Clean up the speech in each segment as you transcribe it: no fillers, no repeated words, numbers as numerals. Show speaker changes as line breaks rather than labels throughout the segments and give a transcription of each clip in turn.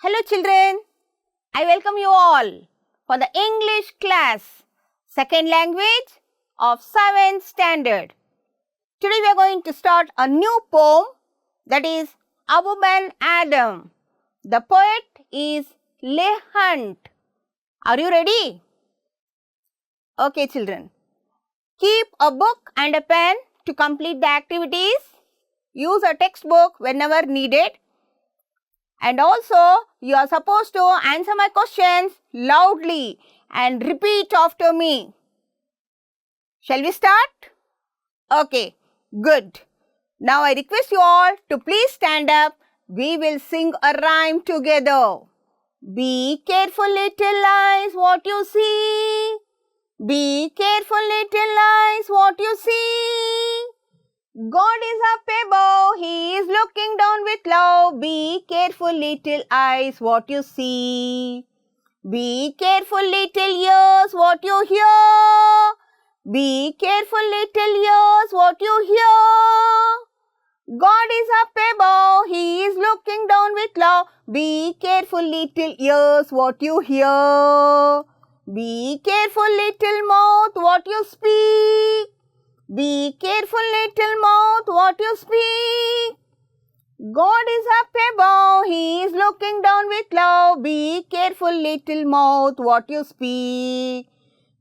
Hello children, I welcome you all for the English class, second language of 7th standard. Today we are going to start a new poem, that is Abu Ben Adam. The poet is Leigh Hunt. Are you ready? Okay children, keep a book and a pen to complete the activities. Use a textbook whenever needed. And also, you are supposed to answer my questions loudly and repeat after me. Shall we start? Okay, good. Now I request you all to please stand up. We will sing a rhyme together. Be careful, little eyes, what you see. Be careful, little eyes, what you see. God is up above, He is looking down with love. Be careful, little eyes, what you see. Be careful, little ears, what you hear. Be careful, little ears, what you hear. God is up above, He is looking down with love. Be careful, little ears, what you hear. Be careful, little mouth, what you speak. Be careful, little mouth, what you speak. God is up above, He is looking down with love. Be careful, little mouth, what you speak.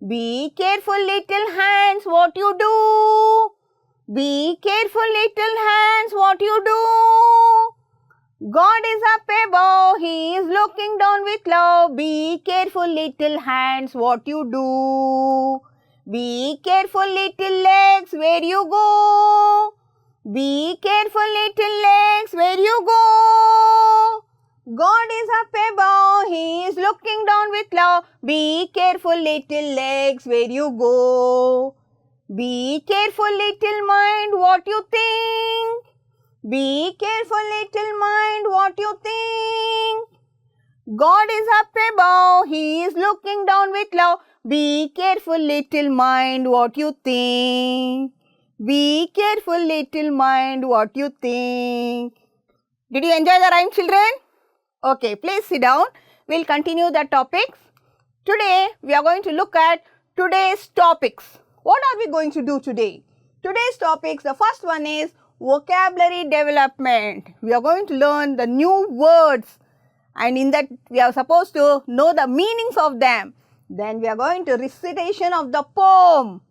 Be careful, little hands, what you do. Be careful, little hands, what you do. God is up above, He is looking down with love. Be careful, little hands, what you do. Be careful, little legs, where you go. Be careful, little legs, where you go. God is up above, He is looking down with love. Be careful, little legs, where you go. Be careful, little mind, what you think. Be careful, little mind, what you think. God is up above, He is looking down with love. Be careful, little mind, what you think. Be careful, little mind, what you think. Did you enjoy the rhyme, children? Okay, please sit down. We'll continue the topics. Today, we are going to look at today's topics. What are we going to do today? Today's topics, the first one is vocabulary development. We are going to learn the new words, and in that we are supposed to know the meanings of them. Then we are going to recitation of the poem.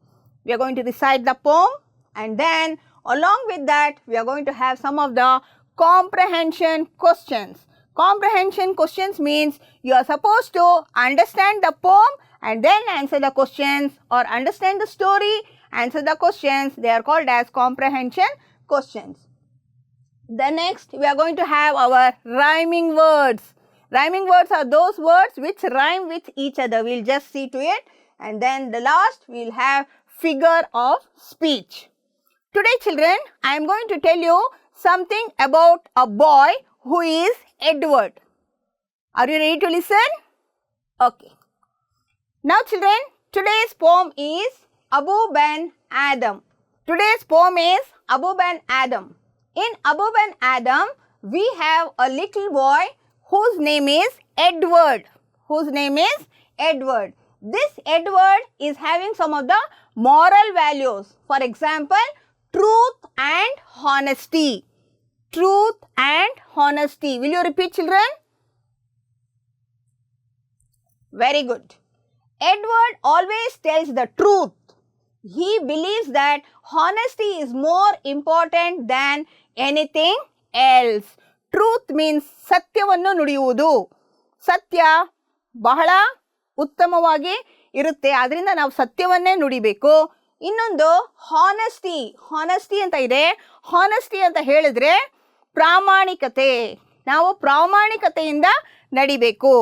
We are going to recite the poem, and then along with that we are going to have some of the comprehension questions. Comprehension questions means you are supposed to understand the poem and then answer the questions, or understand the story, answer the questions. They are called as comprehension questions. The next we are going to have our rhyming words. Rhyming words are those words which rhyme with each other. We'll just see to it. And then the last, we'll have figure of speech. Today, children, I am going to tell you something about a boy who is Edward. Are you ready to listen? Okay. Now, children, today's poem is Abu Ben Adam. Today's poem is Abu Ben Adam. In Abu Ben Adam, we have a little boy whose name is Edward. Whose name is Edward. This Edward is having some of the moral values. For example, truth and honesty. Truth and honesty. Will you repeat, children? Very good. Edward always tells the truth. He believes that honesty is more important than anything else. Truth means ಸತ್ಯವನ್ನು ನುಡಿಯುವುದು. ಸತ್ಯ ಬಹಳ ಉತ್ತಮವಾಗಿ ಇರುತ್ತೆ, ಅದರಿಂದ ನಾವು ಸತ್ಯವನ್ನೇ ನುಡಿಬೇಕು. ಇನ್ನೊಂದು honesty. Honesty ಅಂತ ಇದೆ. ಹಾನೆಸ್ಟಿ ಅಂತ ಹೇಳಿದ್ರೆ ಪ್ರಾಮಾಣಿಕತೆ. ನಾವು ಪ್ರಾಮಾಣಿಕತೆಯಿಂದ ನಡಿಬೇಕು.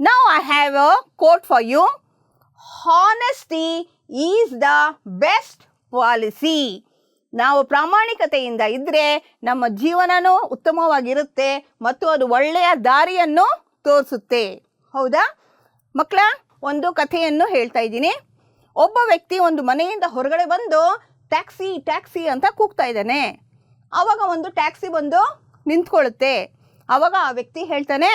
Now I have a quote for you. Honesty is the best policy. ನಾವು ಪ್ರಾಮಾಣಿಕತೆಯಿಂದ ಇದ್ದರೆ ನಮ್ಮ ಜೀವನನೂ ಉತ್ತಮವಾಗಿರುತ್ತೆ ಮತ್ತು ಅದು ಒಳ್ಳೆಯ ದಾರಿಯನ್ನು ತೋರಿಸುತ್ತೆ. ಹೌದಾ ಮಕ್ಕಳ? ಒಂದು ಕಥೆಯನ್ನು ಹೇಳ್ತಾ ಇದ್ದೀನಿ. ಒಬ್ಬ ವ್ಯಕ್ತಿ ಒಂದು ಮನೆಯಿಂದ ಹೊರಗಡೆ ಬಂದು ಟ್ಯಾಕ್ಸಿ ಟ್ಯಾಕ್ಸಿ ಅಂತ ಕೂಗ್ತಾ ಇದ್ದಾನೆ. ಆವಾಗ ಒಂದು ಟ್ಯಾಕ್ಸಿ ಬಂದು ನಿಂತ್ಕೊಳ್ಳುತ್ತೆ. ಅವಾಗ ಆ ವ್ಯಕ್ತಿ ಹೇಳ್ತಾನೆ,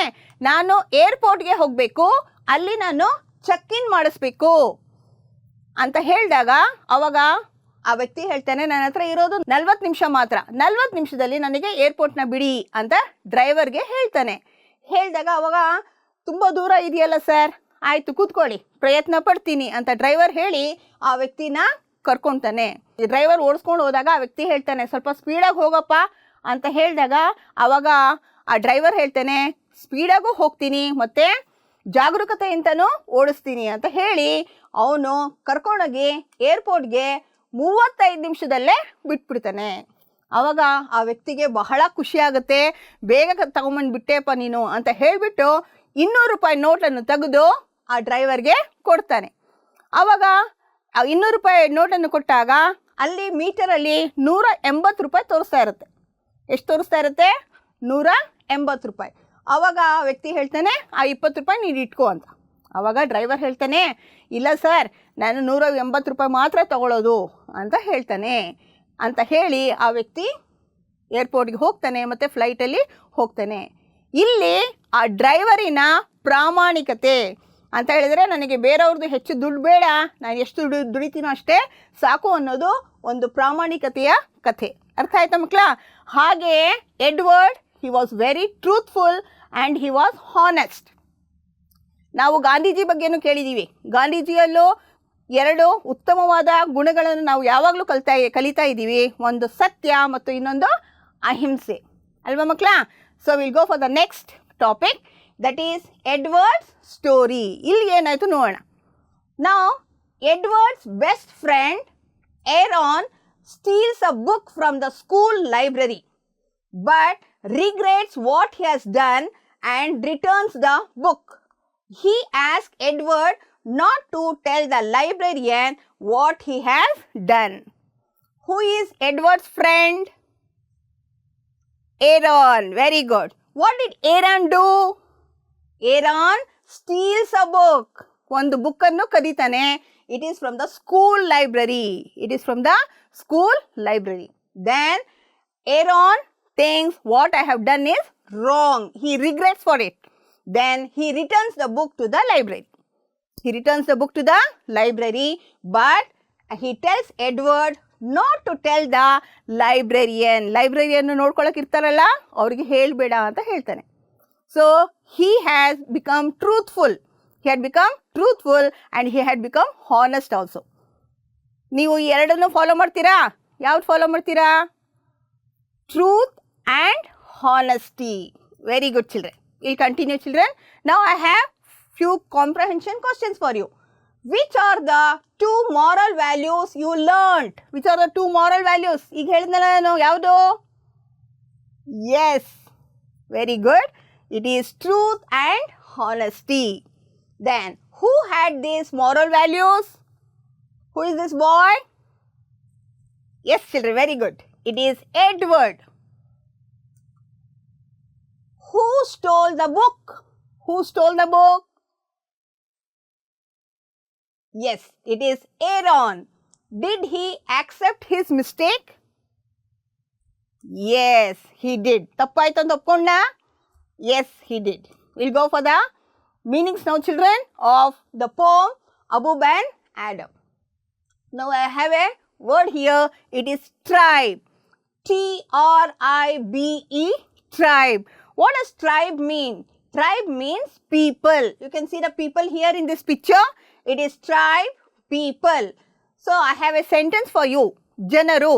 ನಾನು ಏರ್ಪೋರ್ಟ್ಗೆ ಹೋಗಬೇಕು, ಅಲ್ಲಿ ನಾನು ಚೆಕ್ ಇನ್ ಮಾಡಿಸ್ಬೇಕು ಅಂತ ಹೇಳಿದಾಗ ಅವಾಗ ಆ ವ್ಯಕ್ತಿ ಹೇಳ್ತಾನೆ, ನನ್ನ ಹತ್ರ ಇರೋದು 40 ನಿಮಿಷ ಮಾತ್ರ, 40 ನಿಮಿಷದಲ್ಲಿ ನನಗೆ ಏರ್ಪೋರ್ಟ್ನ ಬಿಡಿ ಅಂತ ಡ್ರೈವರ್ಗೆ ಹೇಳ್ತಾನೆ. ಹೇಳಿದಾಗ ಅವಾಗ ತುಂಬ ದೂರ ಇದೆಯಲ್ಲ ಸರ್, ಆಯಿತು ಕೂತ್ಕೊಳ್ಳಿ, ಪ್ರಯತ್ನ ಪಡ್ತೀನಿ ಅಂತ ಡ್ರೈವರ್ ಹೇಳಿ ಆ ವ್ಯಕ್ತಿನ ಕರ್ಕೊತಾನೆ. ಡ್ರೈವರ್ ಓಡಿಸ್ಕೊಂಡು ಹೋದಾಗ ಆ ವ್ಯಕ್ತಿ ಹೇಳ್ತಾನೆ, ಸ್ವಲ್ಪ ಸ್ಪೀಡಾಗಿ ಹೋಗಪ್ಪ ಅಂತ ಹೇಳಿದಾಗ ಅವಾಗ ಆ ಡ್ರೈವರ್ ಹೇಳ್ತಾನೆ, ಸ್ಪೀಡಾಗೂ ಹೋಗ್ತೀನಿ ಮತ್ತು ಜಾಗರೂಕತೆಯಿಂದನೂ ಓಡಿಸ್ತೀನಿ ಅಂತ ಹೇಳಿ ಅವನು ಕರ್ಕೊಂಡೋಗಿ ಏರ್ಪೋರ್ಟ್ಗೆ 35 ನಿಮಿಷದಲ್ಲೇ ಬಿಟ್ಬಿಡ್ತಾನೆ. ಆವಾಗ ಆ ವ್ಯಕ್ತಿಗೆ ಬಹಳ ಖುಷಿ ಆಗುತ್ತೆ, ಬೇಗ ತಗೊಂಬಂದು ಬಿಟ್ಟೆಪ್ಪ ನೀನು ಅಂತ ಹೇಳಿಬಿಟ್ಟು 200 ರೂಪಾಯಿ ನೋಟನ್ನು ತೆಗೆದು ಆ ಡ್ರೈವರ್ಗೆ ಕೊಡ್ತಾನೆ. ಆವಾಗ ಆ 200 ರೂಪಾಯಿ ನೋಟನ್ನು ಕೊಟ್ಟಾಗ ಅಲ್ಲಿ ಮೀಟರಲ್ಲಿ 180 ರೂಪಾಯಿ ತೋರಿಸ್ತಾ ಇರುತ್ತೆ. ಎಷ್ಟು ತೋರಿಸ್ತಾ ಇರುತ್ತೆ? 180 ರೂಪಾಯಿ. ಆವಾಗ ಆ ವ್ಯಕ್ತಿ ಹೇಳ್ತಾನೆ, ಆ 20 ರೂಪಾಯಿ ನೀನು ಇಟ್ಕೋ ಅಂತ. ಆವಾಗ ಡ್ರೈವರ್ ಹೇಳ್ತಾನೆ, ಇಲ್ಲ ಸರ್, ನಾನು 180 ರೂಪಾಯಿ ಮಾತ್ರ ತಗೊಳ್ಳೋದು ಅಂತ ಹೇಳ್ತಾನೆ. ಅಂತ ಹೇಳಿ ಆ ವ್ಯಕ್ತಿ ಏರ್ಪೋರ್ಟ್ಗೆ ಹೋಗ್ತಾನೆ ಮತ್ತು ಫ್ಲೈಟಲ್ಲಿ ಹೋಗ್ತಾನೆ. ಇಲ್ಲಿ ಆ ಡ್ರೈವರಿನ ಪ್ರಾಮಾಣಿಕತೆ ಅಂತ ಹೇಳಿದರೆ, ನನಗೆ ಬೇರೆಯವ್ರದ್ದು ಹೆಚ್ಚು ದುಡ್ಡು ಬೇಡ, ನಾನು ಎಷ್ಟು ದುಡಿತೀನೋ ಅಷ್ಟೇ ಸಾಕು ಅನ್ನೋದು ಒಂದು ಪ್ರಾಮಾಣಿಕತೆಯ ಕಥೆ. ಅರ್ಥ ಆಯ್ತಾ ಮಕ್ಕಳ? ಹಾಗೆಯೇ Edward, he was very truthful and he was honest. ನಾವು ಗಾಂಧೀಜಿ ಬಗ್ಗೆನೂ ಕೇಳಿದ್ದೀವಿ. ಗಾಂಧೀಜಿಯಲ್ಲೂ 2 ಉತ್ತಮವಾದ ಗುಣಗಳನ್ನು ನಾವು ಯಾವಾಗಲೂ ಕಲಿತಾ ಇದ್ದೀವಿ. ಒಂದು ಸತ್ಯ ಮತ್ತು ಇನ್ನೊಂದು ಅಹಿಂಸೆ ಅಲ್ವಾ ಮಕ್ಕಳ? So will go for the next topic, that is Edward's story. ಇಲ್ಲಿ ಏನಾಯಿತು ನೋಡೋಣ. ನಾವು Edward's best friend Aaron steals a book from the school library but regrets what he has done and returns the book. He asks Edward not to tell the librarian what he has done. Who is Edward's friend? Aaron. Very good. What did Aaron do? Aaron steals a book. ಒಂದು ಬುಕ್ಕನ್ನು ಕದೀತಾನೆ. It is from the school library. It is from the school library. Then Aaron thinks what I have done is wrong. He regrets for it. Then he returns the book to the library. He returns the book to the library, but he tells Edward not to tell the librarian. Librarian ನೋಡ್ಕೊಳ್ಳೋಕೆ ಇರ್ತಾರಲ್ಲ, ಅವ್ರಿಗೆ ಹೇಳಬೇಡ ಅಂತ ಹೇಳ್ತಾನೆ. So he has become truthful. He had become truthful and he had become honest also. ನೀವು ಈ ಎರಡನ್ನು follow ಮಾಡ್ತೀರಾ? ಯಾವ್ದು ಫಾಲೋ ಮಾಡ್ತೀರಾ? Truth and honesty. Very good children. We'll continue children. Now I have few comprehension questions for you. Which are the 2 moral values you learnt? Which are the 2 moral values? ಈಗ ಹೇಳಿದ್ನಲ್ಲ ನಾನು, ಯಾವುದು? Yes. Very good. It is truth and honesty. Then who had these moral values? Who is this boy? Yes children, very good. It is Edward. Who stole the book? Who stole the book? Yes, it is Aaron. Did he accept his mistake? Yes, he did. ತಪ್ಪಾಯ್ತು ಅಂತ ಒಪ್ಕೊಂಡ? Yes, he did. We'll go for the meanings now children of the poem Abub and Adam. Now I have a word here. It is tribe. T-R-I-B-E, tribe. What does tribe mean? Tribe means people. You can see the people here in this picture. It is tribe, people. So I have a sentence for you. Janaru.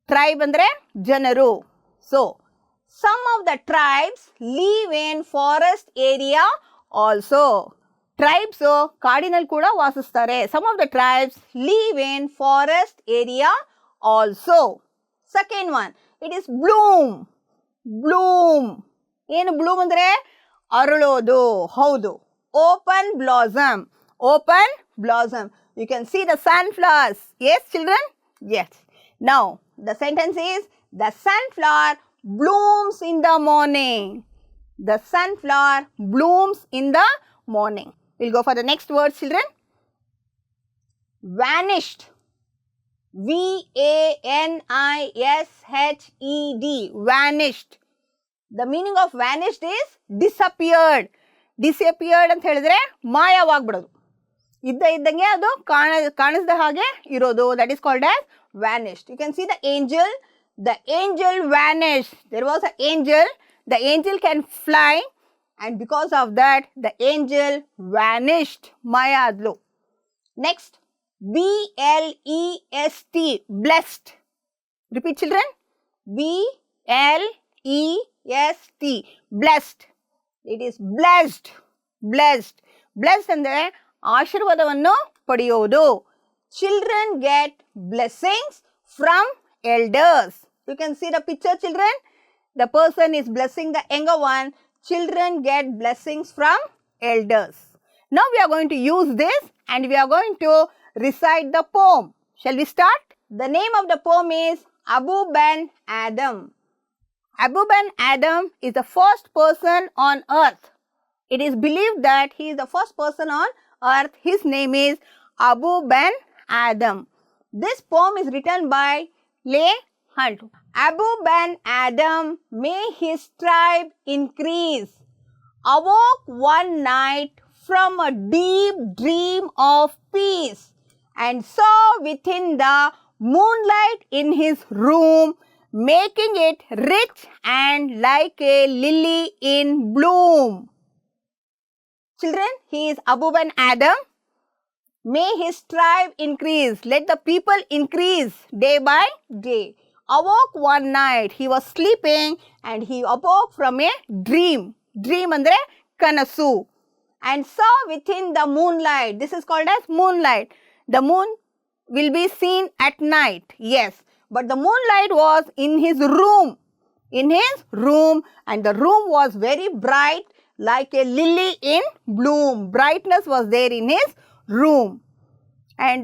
Tribe andre Janaru. So some of the tribes live in forest area also. Tribes ಕಾಡಿನಲ್ಲಿ ಕೂಡ ವಾಸಿಸ್ತಾರೆ. Some of the tribes live in forest area also. Second one, it is bloom. Bloom. ಏನು Bloom ಅಂದರೆ? ಅರಳೋದು. ಹೌದು. Open blossom. Open blossom. You can see the sunflowers. Yes children? Yes. Now the sentence is, the sunflower blooms in the morning. The sunflower blooms in the morning. We'll go for the next word children. Vanished. V-A-N-I-S-H-E-D. Vanished. The meaning of vanished is disappeared. Disappeared ಅಂತ ಹೇಳಿದ್ರೆ ಮಾಯವಾಗ್ಬಿಡೋದು. ಇದ್ದಂಗೆ ಅದು ಕಾಣಿಸ್ದ ಹಾಗೆ ಇರೋದು. That is called as vanished. You can see the angel. The angel vanished. There was an angel. The angel can fly, and because of that, the angel vanished. Maya adlu. Next, B-L-E-S-T, blessed. Repeat, children. B-L-E-S-T, blessed. It is blessed. Blessed. Blessed ಅಂದರೆ ಆಶೀರ್ವಾದವನ್ನು ಪಡೆಯುವುದು. Children get blessings from elders. You can see the picture, children. The person is blessing the younger one. Children get blessings from elders. Now we are going to use this and we are going to recite the poem. Shall we start? The name of the poem is Abu Ben Adam. Abu Ben Adam is the first person on earth. It is believed that he is the first person on earth. His name is Abu Ben Adam. This poem is written by Leigh Hunt. Abu Ben Adam, may his tribe increase, awoke one night from a deep dream of peace and saw within the moonlight in his room, making it rich and like a lily in bloom. Children, he is Abu Ben Adam. May his tribe increase. Let the people increase day by day. Awoke one night. He was sleeping and he awoke from a dream. Dream andre kanasu. And saw within the moonlight. This is called as moonlight. The moon will be seen at night. Yes. But the moonlight was in his room. In his room. And the room was very bright like a lily in bloom. Brightness was there in his room. And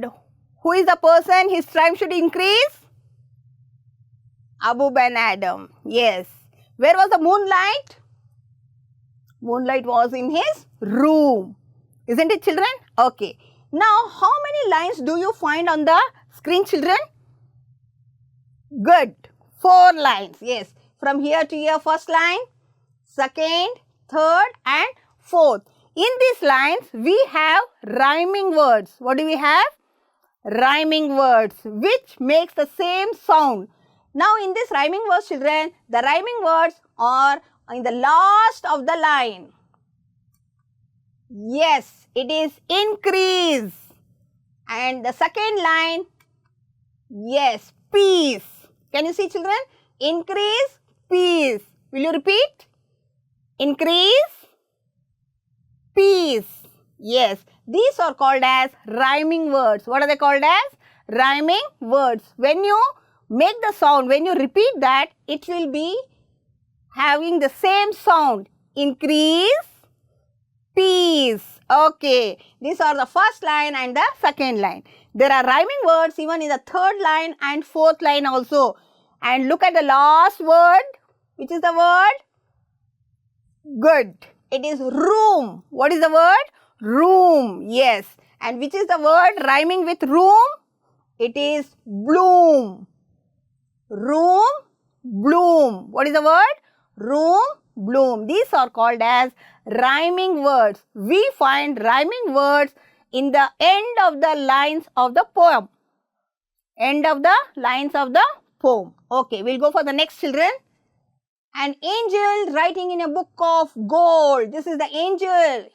who is the person his tribe should increase? Abu Ben Adam. Yes. Where was the moonlight? Moonlight was in his room. Isn't it, children? Okay. Now, how many lines do you find on the screen, children? Good. 4 lines. Yes. From here to here, first line, second, third and fourth. In these lines, we have rhyming words. What do we have? Rhyming words, which makes the same sound. Now, in this rhyming words, children, the rhyming words are in the last of the line. Yes, it is increase. And the second line, yes, peace. Can you see, children? Increase, peace. Will you repeat? Increase, peace. Yes, these are called as rhyming words. What are they called as? Rhyming words. When you make the sound, when you repeat that, it will be having the same sound. Increase, peace. Okay, these are the first line and the second line. There are rhyming words even in the third line and fourth line also. And look at the last word. Which is the word? Good. It is room. What is the word? Room. Yes. And which is the word rhyming with room? It is bloom. Room, bloom. What is the word? Room, bloom. These are called as rhyming words. We find rhyming words in the end of the lines of the poem. End of the lines of the poem. Okay, we'll go for the next, children. An angel writing in a book of gold. This is the angel.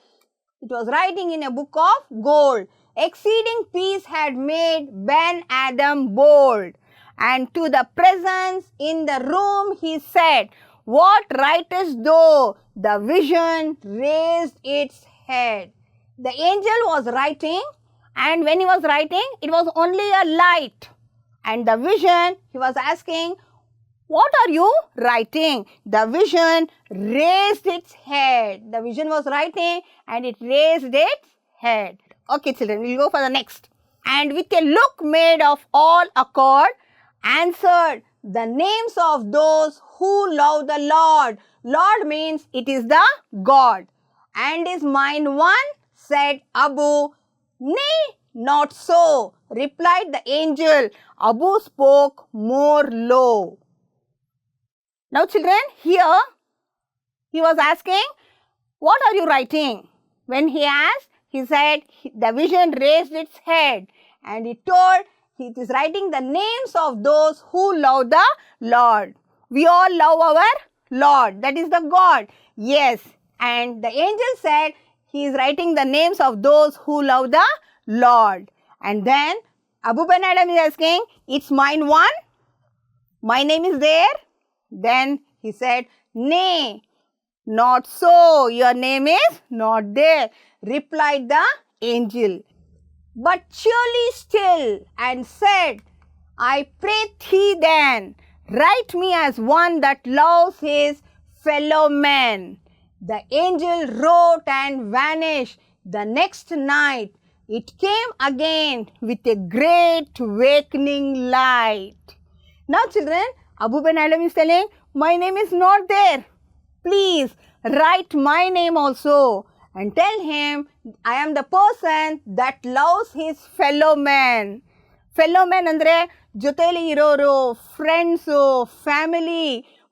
It was writing in a book of gold. Exceeding peace had made Ben Adam bold. And to the presence in the room he said, what writest thou? The vision raised its head. The angel was writing, and when he was writing, it was only a light. And the vision, he was asking, what are you writing? The vision raised its head. The vision was writing and it raised its head. Okay, children, we'll go for the next. And with a look made of all accord, answered the names of those who love the Lord. Lord means it is the God. And is mine one? Said Abu. Nay, not so, replied the angel. Abu spoke more low. Now, children, here He was asking, what are you writing? When he asked, he said, the vision raised its head and he told, it is writing the names of those who love the Lord. We all love our Lord, that is the God. Yes, and the angel said, he is writing the names of those who love the Lord. And then Abu Ben Adam is asking, it's mine one? My name is there? Then he said, nay, not so, your name is not there, replied the angel. But surely still and said, I pray thee then, write me as one that loves his fellow men. The angel wrote and vanished. The next night it came again with a great awakening light. Now children, Abu Ben Adam is telling, my name is not there. Please write my name also and tell him I am the person that loves his fellow men. Fellow men andre ಜೊತೆಲಿ ಇರೋರು, friends, family,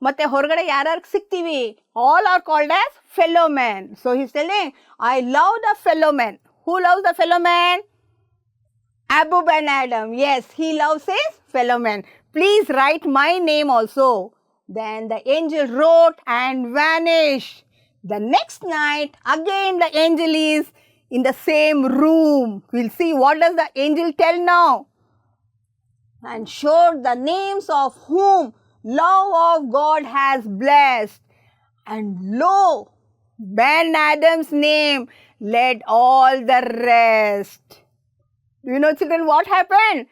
ಮತ್ತೆ ಹೊರಗಡೆ ಯಾರ್ಯಾರು ಸಿಗ್ತೀವಿ, all are called as fellow men. So he is telling, I love the fellow men. Who loves the fellow man? Abu Ben Adam. Yes, he loves his fellow men. Please write my name also. Then the angel wrote and vanished. The next night, again the angel is in the same room. We'll see what does the angel tell now. And showed the names of whom love of God has blessed. And lo, Ben Adam's name led all the rest. Do you know, children, what happened?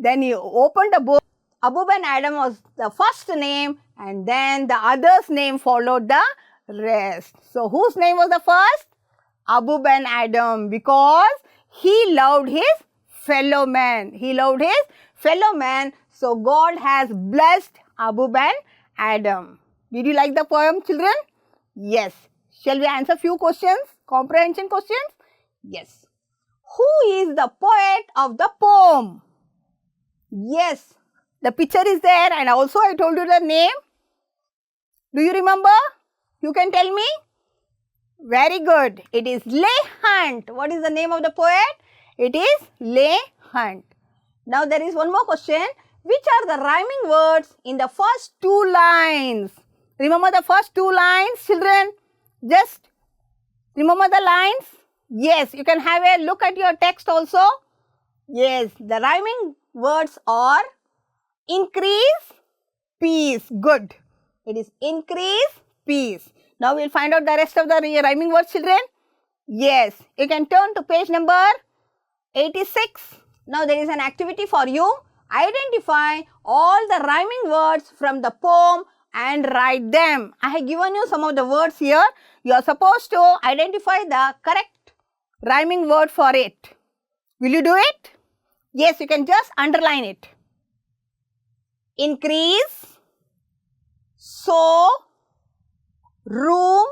Then he opened the book. Abu Ben Adam was the first name and then the other's name followed the rest. So whose name was the first? Abu Ben Adam, because he loved his fellow man. He loved his fellow man. So God has blessed Abu Ben Adam. Did you like the poem, children? Yes. Shall we answer few questions? Comprehension questions? Yes. Who is the poet of the poem? Yes. The picture is there and also I told you the name. Do you remember? You can tell me? Very good. It is Leigh Hunt. What is the name of the poet? It is Leigh Hunt. Now there is one more question. Which are the rhyming words in the first two lines? Remember the first two lines, children? Just remember the lines? Yes, you can have a look at your text also. Yes, the rhyming words are increase, peace. Good. It is increase, peace. Now we will find out the rest of the rhyming words, children. Yes, you can turn to page number 86. Now there is an activity for you. Identify all the rhyming words from the poem and write them. I have given you some of the words here. You are supposed to identify the correct rhyming word for it. Will you do it? Yes, you can just underline it. Increase, so, room,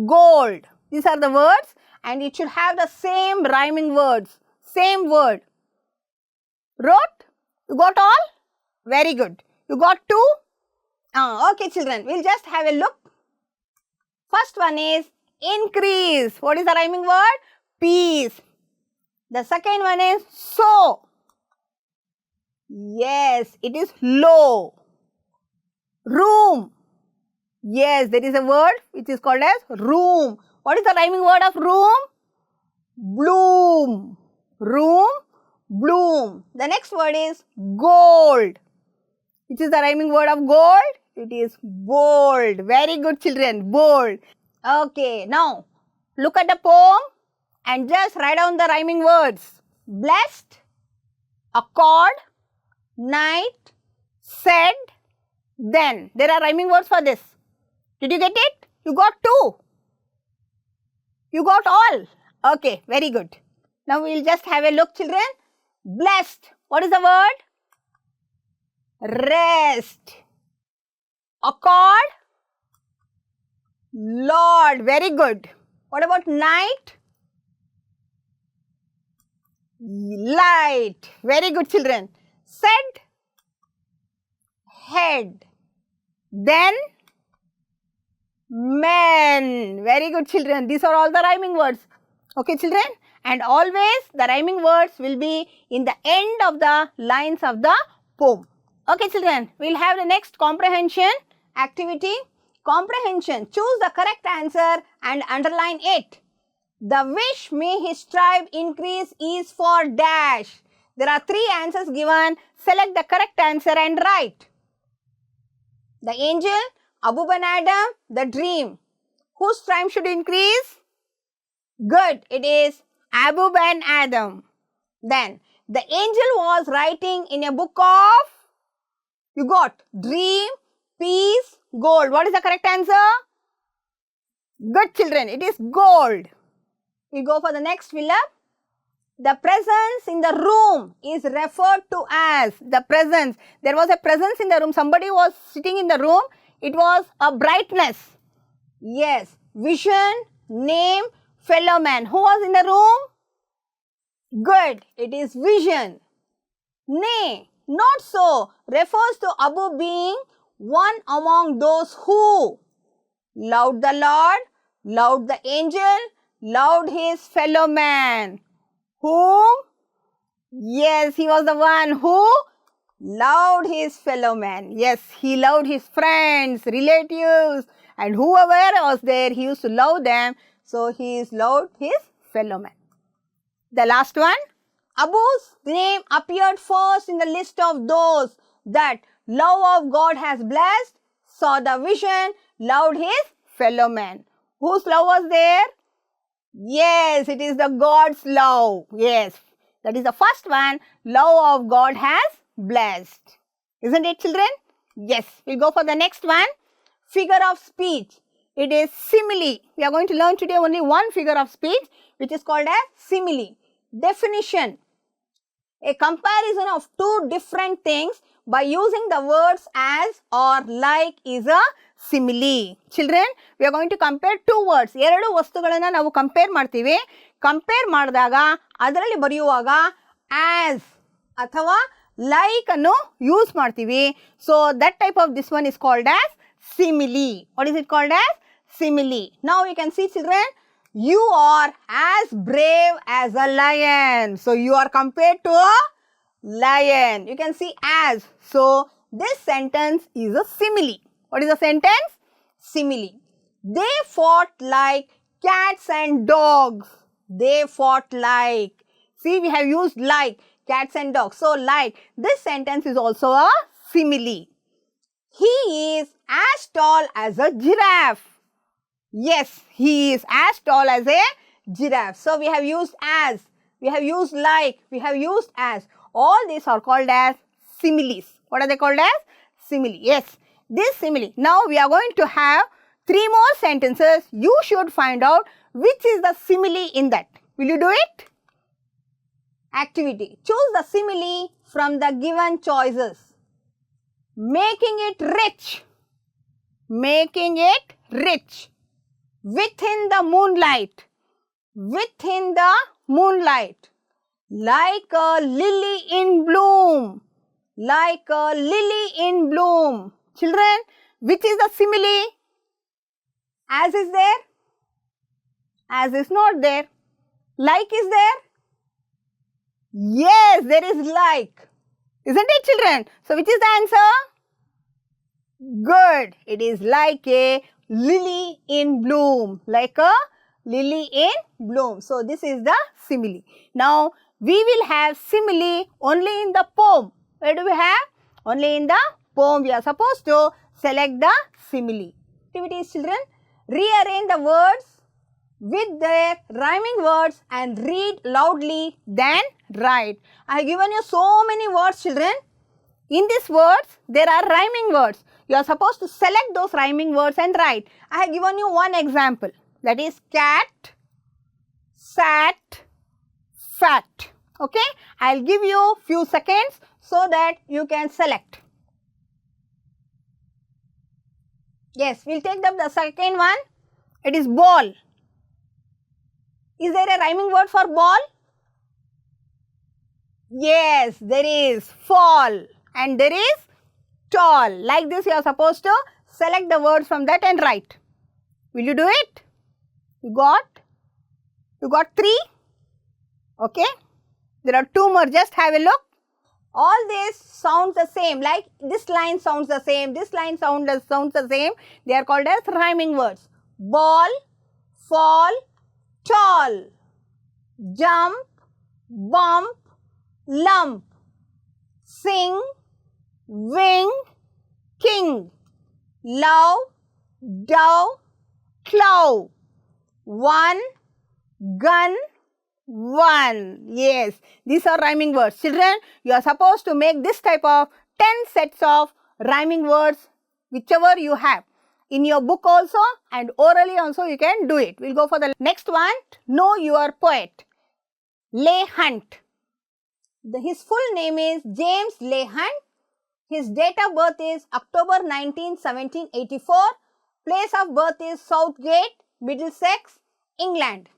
gold. These are the words and it should have the same rhyming words. Same word. Wrote? You got all? Very good. You got two? Okay, children. We'll just have a look. First one is increase. What is the rhyming word? Peace. The second one is so. Yes, it is low. Room. Yes, there is a word which is called as room. What is the rhyming word of room? Bloom. Room, bloom. The next word is gold. Which is the rhyming word of gold? It is bold. Very good, children. Bold. Okay, now look at the poem and just write down the rhyming words. Blessed, accord, night, said, then. There are rhyming words for this. Did you get it? You got two. You got all. Okay, very good. Now we will just have a look, children. Blessed. What is the word? Rest. Accord. Lord. Very good. What about night? Light. Very good, children. Said. Head. Then. Men. Very good, children. These are all the rhyming words. Okay, children? And always the rhyming words will be in the end of the lines of the poem. Okay, children. We'll have the next comprehension activity. Comprehension. Choose the correct answer and underline it. The wish may his tribe increase is for dash. There are 3 answers given. Select the correct answer and write. The angel, Abu Ben Adam, the dream. Whose tribe should increase? Good, it is Abu Ben Adam. Then, the angel was writing in a book of, you got dream, peace, gold. What is the correct answer? Good, children, it is gold. We go for the next fill-up. The presence in the room is referred to as the presence. There was a presence in the room. Somebody was sitting in the room. It was a brightness. Yes. Vision, name, fellow man. Who was in the room? Good. It is vision. Nay, not so. Refers to Abu being one among those who loved the Lord, loved the angel, loved his fellow man. Whom? Yes, he was the one who loved his fellow man. Yes, he loved his friends, relatives, and whoever was there, he used to love them. So, he loved his fellow man. The last one, Abu's name appeared first in the list of those that love of God has blessed, saw the vision, loved his fellow man. Whose love was there? Yes, it is the God's love. Yes, that is the first one. Love of God has blessed. Isn't it, children? Yes, we'll go for the next one. Figure of speech. It is simile. We are going to learn today only one figure of speech, which is called as simile. Definition. A comparison of 2 different things by using the words as or like is a simile. Children, we are going to compare 2 words. 2 ವಸ್ತುಗಳನ್ನು ನಾವು compare ಮಾಡ್ತೀವಿ. Compare ಮಾಡಿದಾಗ ಅದರಲ್ಲಿ ಬರೆಯುವಾಗ as ಅಥವಾ like ಅನ್ನು use ಮಾಡ್ತೀವಿ. So that type of this one is called as simile. What is it called as? Simile. Now you can see, children, you are as brave as a lion. So you are compared to a lion. You can see as. So this sentence is a simile. What is the sentence? Simile. They fought like cats and dogs. They fought like. See, we have used like, cats and dogs. So, like. This sentence is also a simile. He is as tall as a giraffe. Yes, he is as tall as a giraffe. So, we have used as. We have used like. We have used as. All these are called as similes. What are they called as? Simile. Yes. This simile. Now, we are going to have 3 more sentences. You should find out which is the simile in that. Will you do it? Activity. Choose the simile from the given choices. Making it rich. Making it rich. Within the moonlight. Within the moonlight. Like a lily in bloom. Like a lily in bloom. Children, which is the simile? As is there? As is not there. Like is there? Yes, there is like. Isn't it, children? So, which is the answer? Good. It is like a lily in bloom. Like a lily in bloom. So, this is the simile. Now, we will have simile only in the poem. Where do we have? Only in the poem. We are supposed to select the simile. Activities, children. Rearrange the words with their rhyming words and read loudly, then write. I have given you so many words, children. In these words, there are rhyming words. You are supposed to select those rhyming words and write. I have given you one example. That is cat, sat, fat. Okay? I will give you few seconds so that you can select. Yes, we will take up the second one. It is ball. Is there a rhyming word for ball? Yes, there is fall and there is tall. Like this, you are supposed to select the words from that and write. Will you do it? You got 3? Okay. There are 2 more. Just have a look. All this sounds the same, like this line sounds the same, this line sounds the same. They are called as rhyming words. Ball, fall, tall, jump, bump, lump, sing, wing, king, love, dove, clow, one, gun, one. Yes, these are rhyming words. Children, you are supposed to make this type of 10 sets of rhyming words, whichever you have. In your book also and orally also you can do it. We'll go for the next one. Know your poet. Leigh Hunt. His full name is James Leigh Hunt. His date of birth is October 19, 1784. Place of birth is Southgate, Middlesex, England.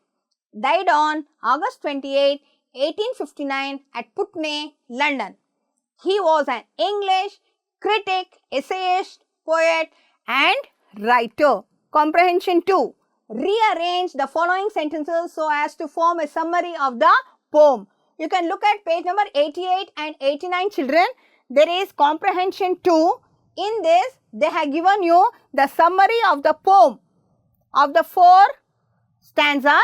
Died on August 28, 1859 at Putney, London. He was an English critic, essayist, poet and writer. Comprehension 2. Rearrange the following sentences so as to form a summary of the poem. You can look at page number 88 and 89, children. There is comprehension 2. In this, they have given you the summary of the poem of the 4 stanzas.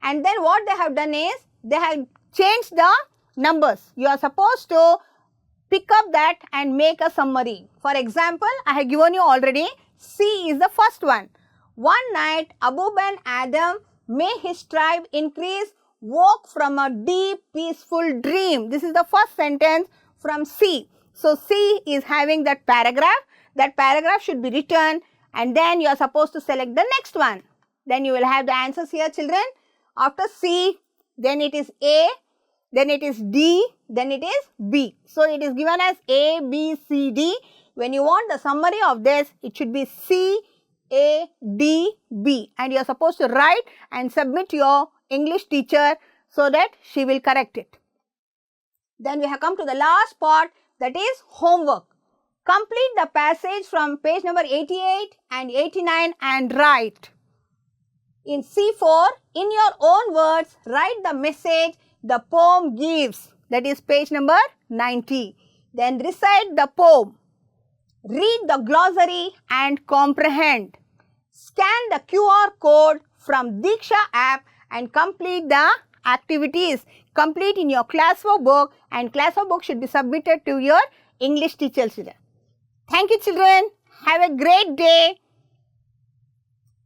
And then what they have done is, they have changed the numbers. You are supposed to pick up that and make a summary. For example, I have given you already. C is the first one. One night, Abu Ben Adam, may his tribe increase, woke from a deep, peaceful dream. This is the first sentence from C. So, C is having that paragraph. That paragraph should be written and then you are supposed to select the next one. Then you will have the answers here, children. After C, then it is A, then it is D, then it is B. So, it is given as A, B, C, D. When you want the summary of this, it should be C, A, D, B. And you are supposed to write and submit to your English teacher so that she will correct it. Then we have come to the last part, that is homework. Complete the passage from page number 88 and 89 and write. In C4, in your own words, write the message the poem gives. That is page number 90. Then recite the poem. Read the glossary and comprehend. Scan the QR code from Diksha app and complete the activities. Complete in your classwork book, and classwork book should be submitted to your English teacher, children. Thank you, children. Have a great day.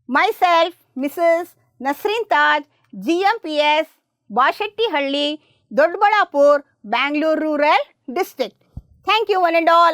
Myself, Mrs. Nasreen Taj, GMPS, Bashettihalli, Doddaballapur, Bangalore Rural District. Thank you, one and all.